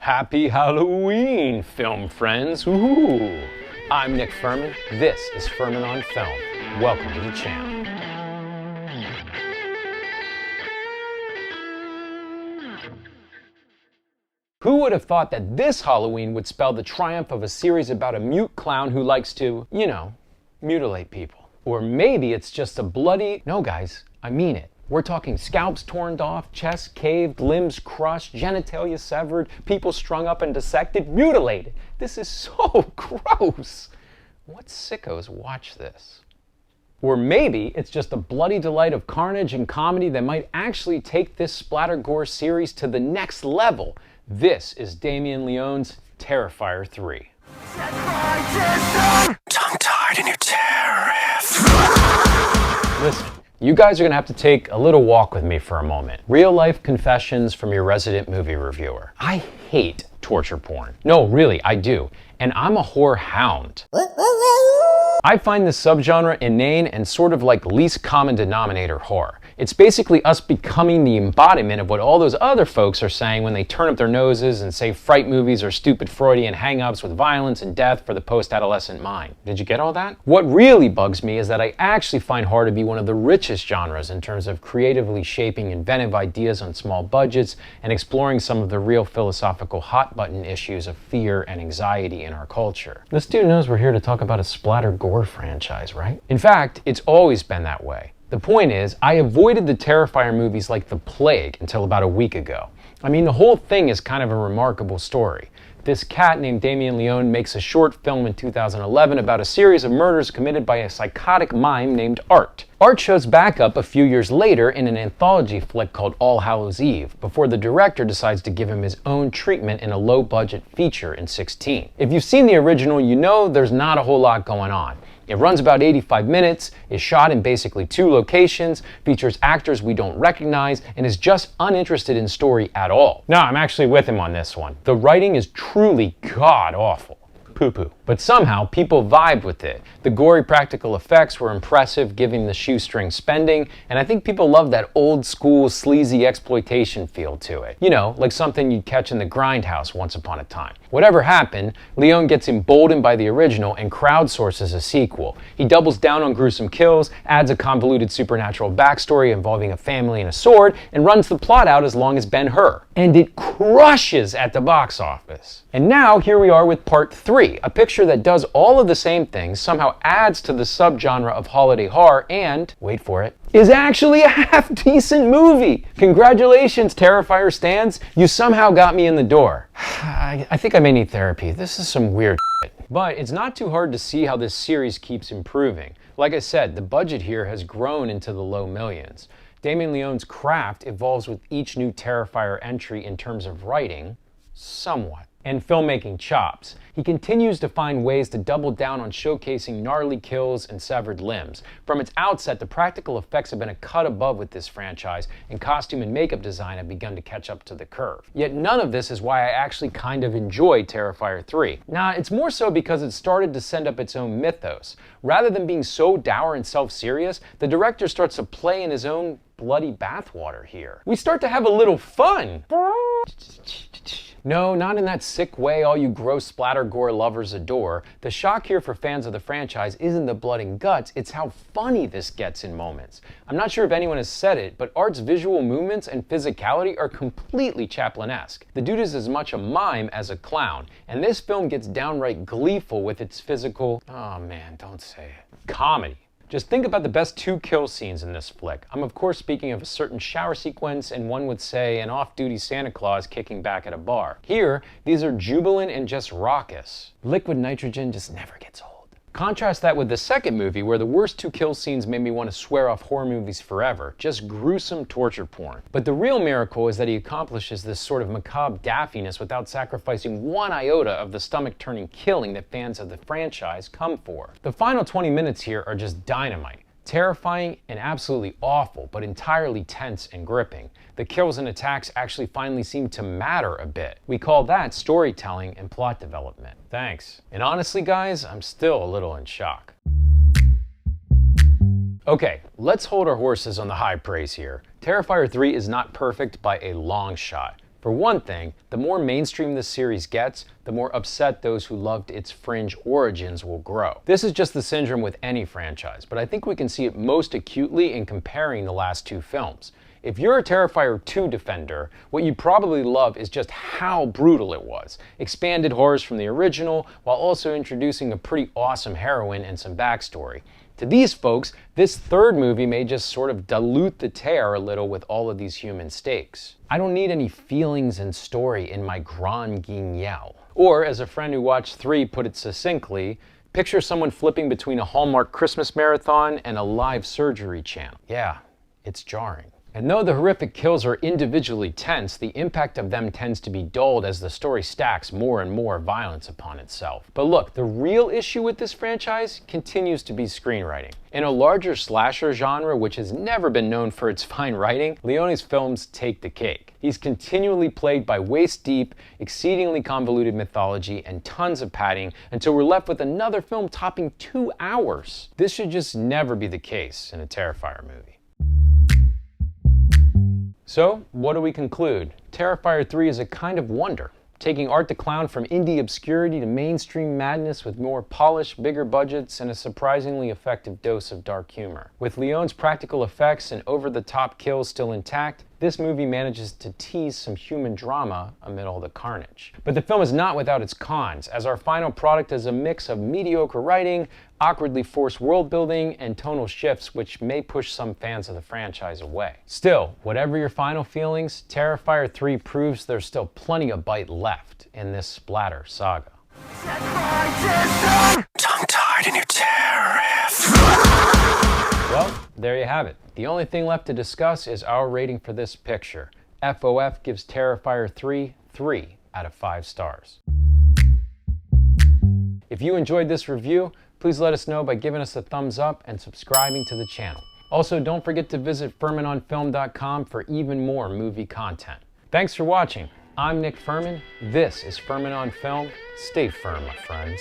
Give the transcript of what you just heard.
Happy Halloween, film friends! Ooh. I'm Nick Furman. This is Furman on Film. Welcome to the channel. Who would have thought that this Halloween would spell the triumph of a series about a mute clown who likes to, mutilate people? Or maybe it's just a bloody... No, guys, I mean it. We're talking scalps torn off, chests caved, limbs crushed, genitalia severed, people strung up and dissected, mutilated. This is so gross. What sickos watch this? Or maybe it's just a bloody delight of carnage and comedy that might actually take this Splatter Gore series to the next level. This is Damien Leone's Terrifier 3. Tongue-tied in your terrifier. Listen. You guys are gonna have to take a little walk with me for a moment. Real life confessions from your resident movie reviewer. I hate torture porn. No, really, I do. And I'm a horror hound. I find this subgenre inane and sort of like least common denominator horror. It's basically us becoming the embodiment of what all those other folks are saying when they turn up their noses and say fright movies are stupid Freudian hang-ups with violence and death for the post-adolescent mind. Did you get all that? What really bugs me is that I actually find horror to be one of the richest genres in terms of creatively shaping inventive ideas on small budgets and exploring some of the real philosophical hot-button issues of fear and anxiety in our culture. This dude knows we're here to talk about a Splatter Gore franchise, right? In fact, it's always been that way. The point is, I avoided the Terrifier movies like the plague until about a week ago. I mean, the whole thing is kind of a remarkable story. This cat named Damien Leone makes a short film in 2011 about a series of murders committed by a psychotic mime named Art. Art shows back up a few years later in an anthology flick called All Hallows Eve, before the director decides to give him his own treatment in a low-budget feature in 2016. If you've seen the original, you know there's not a whole lot going on. It runs about 85 minutes, is shot in basically 2 locations, features actors we don't recognize, and is just uninterested in story at all. No, I'm actually with him on this one. The writing is truly god-awful. Poo-poo. But somehow, people vibed with it. The gory practical effects were impressive, giving the shoestring spending, and I think people love that old-school, sleazy exploitation feel to it. You know, like something you'd catch in the grindhouse once upon a time. Whatever happened, Leone gets emboldened by the original and crowdsources a sequel. He doubles down on gruesome kills, adds a convoluted supernatural backstory involving a family and a sword, and runs the plot out as long as Ben-Hur. And it crushes at the box office. And now, here we are with part 3, a picture that does all of the same things, somehow adds to the subgenre of holiday horror, and, wait for it, is actually a half-decent movie. Congratulations, Terrifier stans. You somehow got me in the door. I think I may need therapy. This is some weird shit. But it's not too hard to see how this series keeps improving. Like I said, the budget here has grown into the low millions. Damien Leone's craft evolves with each new Terrifier entry in terms of writing, somewhat, and filmmaking chops. He continues to find ways to double down on showcasing gnarly kills and severed limbs. From its outset, the practical effects have been a cut above with this franchise, and costume and makeup design have begun to catch up to the curve. Yet none of this is why I actually kind of enjoy Terrifier 3. Nah, it's more so because it started to send up its own mythos. Rather than being so dour and self-serious, the director starts to play in his own bloody bathwater here. We start to have a little fun. No, not in that sick way all you gross Splatter Gore lovers adore. The shock here for fans of the franchise isn't the blood and guts, it's how funny this gets in moments. I'm not sure if anyone has said it, but Art's visual movements and physicality are completely Chaplin-esque. The dude is as much a mime as a clown, and this film gets downright gleeful with its physical, oh man, don't say it, comedy. Just think about the best 2 kill scenes in this flick. I'm of course speaking of a certain shower sequence and one would say an off-duty Santa Claus kicking back at a bar. Here, these are jubilant and just raucous. Liquid nitrogen just never gets old. Contrast that with the second movie where the worst 2 kill scenes made me want to swear off horror movies forever. Just gruesome torture porn. But the real miracle is that he accomplishes this sort of macabre daffiness without sacrificing one iota of the stomach-turning killing that fans of the franchise come for. The final 20 minutes here are just dynamite. Terrifying and absolutely awful, but entirely tense and gripping. The kills and attacks actually finally seem to matter a bit. We call that storytelling and plot development. Thanks. And honestly, guys, I'm still a little in shock. Okay, let's hold our horses on the high praise here. Terrifier 3 is not perfect by a long shot. For one thing, the more mainstream this series gets, the more upset those who loved its fringe origins will grow. This is just the syndrome with any franchise, but I think we can see it most acutely in comparing the last two films. If you're a Terrifier 2 defender, what you probably love is just how brutal it was. Expanded horrors from the original, while also introducing a pretty awesome heroine and some backstory. To these folks, this third movie may just sort of dilute the tear a little with all of these human stakes. I don't need any feelings and story in my Grand Guignol. Or, as a friend who watched 3 put it succinctly, picture someone flipping between a Hallmark Christmas marathon and a live surgery channel. Yeah, it's jarring. And though the horrific kills are individually tense, the impact of them tends to be dulled as the story stacks more and more violence upon itself. But look, the real issue with this franchise continues to be screenwriting. In a larger slasher genre, which has never been known for its fine writing, Leone's films take the cake. He's continually plagued by waist-deep, exceedingly convoluted mythology and tons of padding until we're left with another film topping 2 hours. This should just never be the case in a Terrifier movie. So, what do we conclude? Terrifier 3 is a kind of wonder, taking Art the Clown from indie obscurity to mainstream madness with more polished, bigger budgets and a surprisingly effective dose of dark humor. With Leone's practical effects and over-the-top kills still intact, this movie manages to tease some human drama amid all the carnage. But the film is not without its cons, as our final product is a mix of mediocre writing, awkwardly forced world building, and tonal shifts which may push some fans of the franchise away. Still, whatever your final feelings, Terrifier 3 proves there's still plenty of bite left in this Splatter saga. Tongue-tied in your Well, there you have it. The only thing left to discuss is our rating for this picture. FOF gives Terrifier 3 3 out of 5 stars. If you enjoyed this review, please let us know by giving us a thumbs up and subscribing to the channel. Also, don't forget to visit FurmanOnFilm.com for even more movie content. Thanks for watching. I'm Nick Furman. This is Furman on Film. Stay firm, my friends.